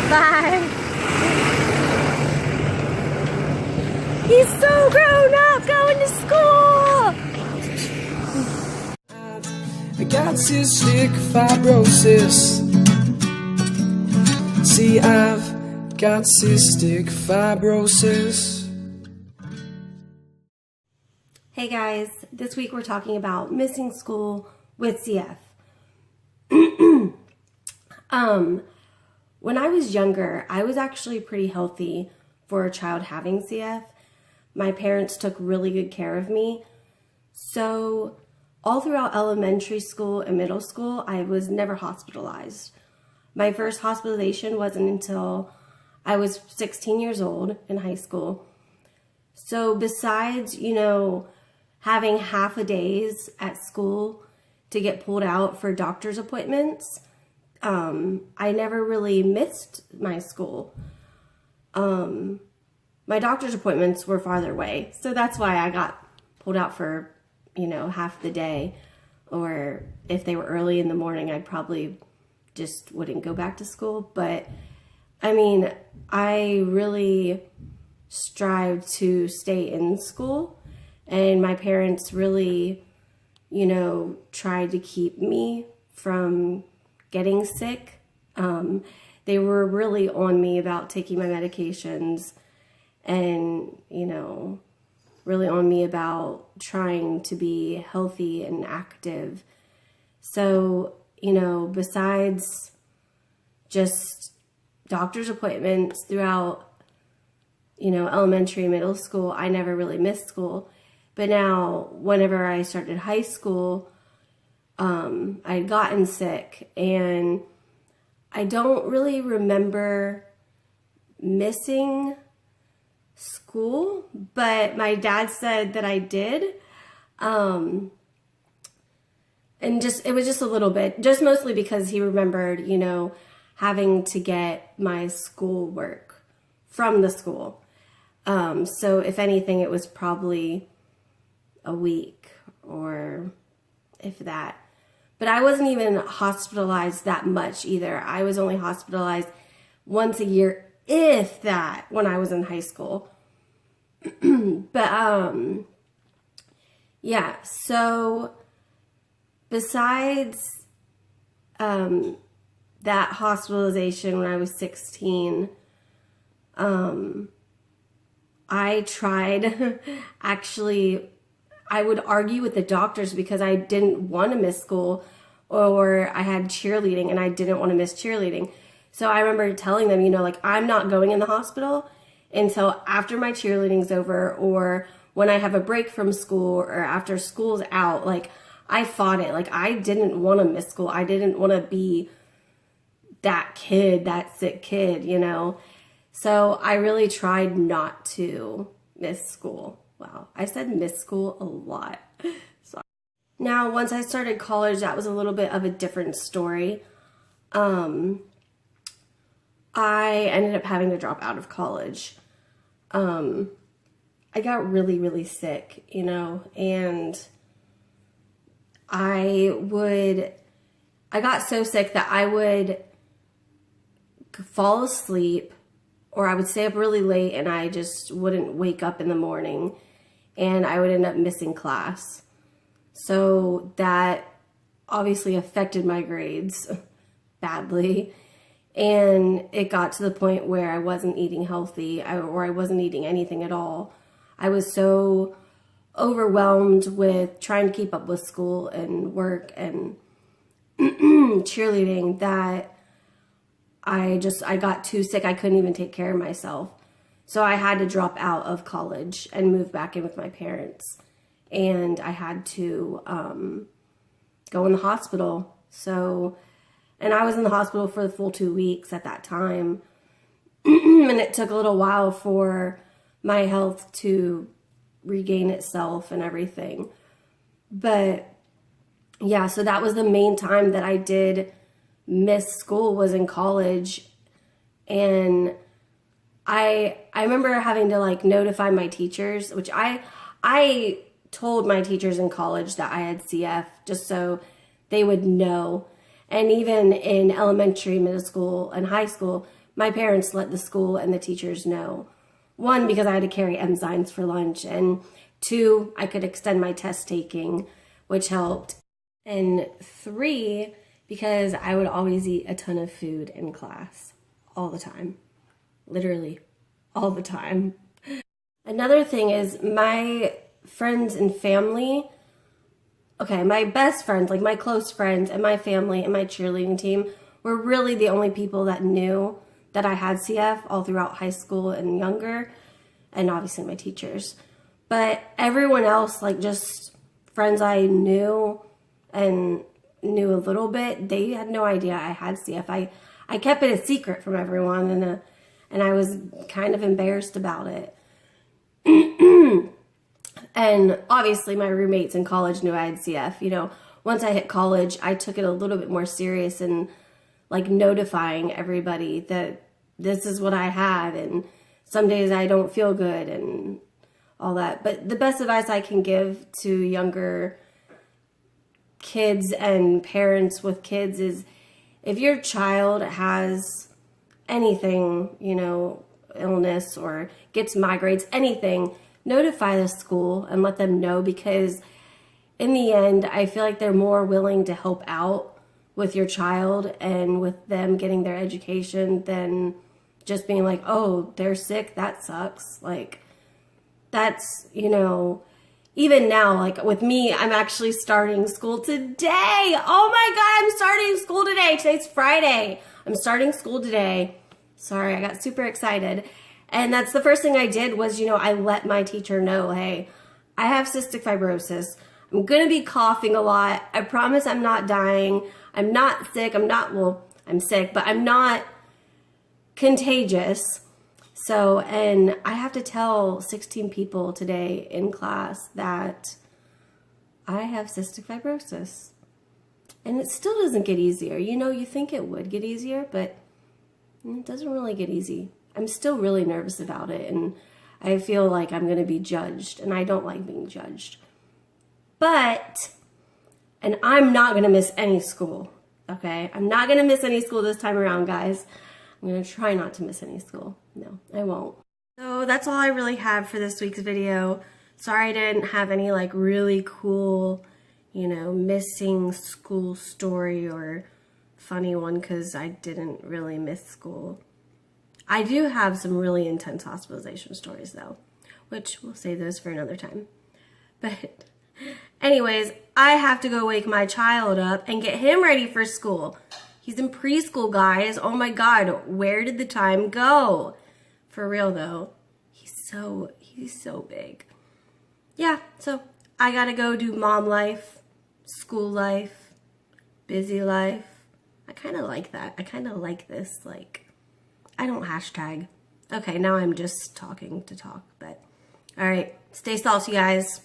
Bye. He's so grown up going to school. I got cystic fibrosis. See, I've got cystic fibrosis. Hey guys, this week we're talking about missing school with CF. When I was younger, I was actually pretty healthy for a child having CF. My parents took really good care of me. So all throughout elementary school and middle school, I was never hospitalized. My first hospitalization wasn't until I was 16 years old in high school. So besides, having half a days at school to get pulled out for doctor's appointments, I never really missed my school. My doctor's appointments were farther away, so that's why I got pulled out for, half the day. Or if they were early in the morning, I probably just wouldn't go back to school. But, I really strived to stay in school, and my parents really, tried to keep me from getting sick. They were really on me about taking my medications and, really on me about trying to be healthy and active. So, besides just doctor's appointments throughout, elementary and middle school, I never really missed school. But now, whenever I started high school, I'd gotten sick, and I don't really remember missing school, but my dad said that I did. And it was just a little bit, just mostly because he remembered, having to get my schoolwork from the school. So if anything, it was probably a week or if that. But I wasn't even hospitalized that much either. I was only hospitalized once a year, if that, when I was in high school. But, yeah, so besides that hospitalization when I was 16, I tried, actually, I would argue with the doctors because I didn't want to miss school, or I had cheerleading and I didn't want to miss cheerleading. So I remember telling them, I'm not going in the hospital until after my cheerleading's over, or when I have a break from school, or after school's out. I fought it. I didn't want to miss school. I didn't want to be that kid, that sick kid, So I really tried not to miss school. Wow, I said miss school a lot. Sorry. Now, once I started college, that was a little bit of a different story. I ended up having to drop out of college. I got really, really sick, and I got so sick that I would fall asleep, or I would stay up really late and I just wouldn't wake up in the morning, and I would end up missing class. So that obviously affected my grades badly. And it got to the point where I wasn't eating healthy, or I wasn't eating anything at all. I was so overwhelmed with trying to keep up with school and work and cheerleading that I got too sick. I couldn't even take care of myself. So I had to drop out of college and move back in with my parents. And I had to go in the hospital. And I was in the hospital for the full 2 weeks at that time. And it took a little while for my health to regain itself and everything. But yeah, so that was the main time that I did miss school, was in college. And I remember having to notify my teachers, which I told my teachers in college that I had CF just so they would know. And even in elementary, middle school, and high school, my parents let the school and the teachers know. One, because I had to carry enzymes for lunch, and two, I could extend my test taking, which helped. And three, because I would always eat a ton of food in class all the time. Literally all the time. Another thing is my friends and family, okay, my best friends, like my close friends and my family and my cheerleading team were really the only people that knew that I had CF all throughout high school and younger, and obviously my teachers. But everyone else, like just friends I knew and knew a little bit, they had no idea I had CF. I kept it a secret from everyone, and I was kind of embarrassed about it. And obviously my roommates in college knew I had CF. You know, once I hit college, I took it a little bit more serious and like notifying everybody that this is what I had, and some days I don't feel good and all that. But the best advice I can give to younger kids and parents with kids is if your child has anything, you know, illness or gets migraines, anything, notify the school and let them know, because in the end, I feel like they're more willing to help out with your child and with them getting their education than just being like, oh, they're sick, that sucks. Like, that's, you know, even now, like with me, I'm actually starting school today. Oh my God, I'm starting school today. Today's Friday. I'm starting school today. Sorry, I got super excited. And that's the first thing I did was, you know, I let my teacher know, hey, I have cystic fibrosis. I'm going to be coughing a lot. I promise I'm not dying. I'm not sick. I'm sick, but I'm not contagious. So, and I have to tell 16 people today in class that I have cystic fibrosis. And it still doesn't get easier. You know, you think it would get easier, but it doesn't really get easy. I'm still really nervous about it, and I feel like I'm going to be judged, and I don't like being judged. But, and I'm not going to miss any school, okay? I'm not going to miss any school this time around, guys. I'm going to try not to miss any school. No, I won't. So that's all I really have for this week's video. Sorry I didn't have any like really cool, you know, missing school story or funny one, because I didn't really miss school. I do have some really intense hospitalization stories though, which we'll save those for another time. But anyways, I have to go wake my child up and get him ready for school. He's in preschool, guys. Oh my God, where did the time go? For real though, he's so big. Yeah, so I gotta go do mom life, school life, busy life. I kind of like that. I kind of like this, like, I don't hashtag. Okay, now I'm just talking to talk, but all right, stay salty, guys.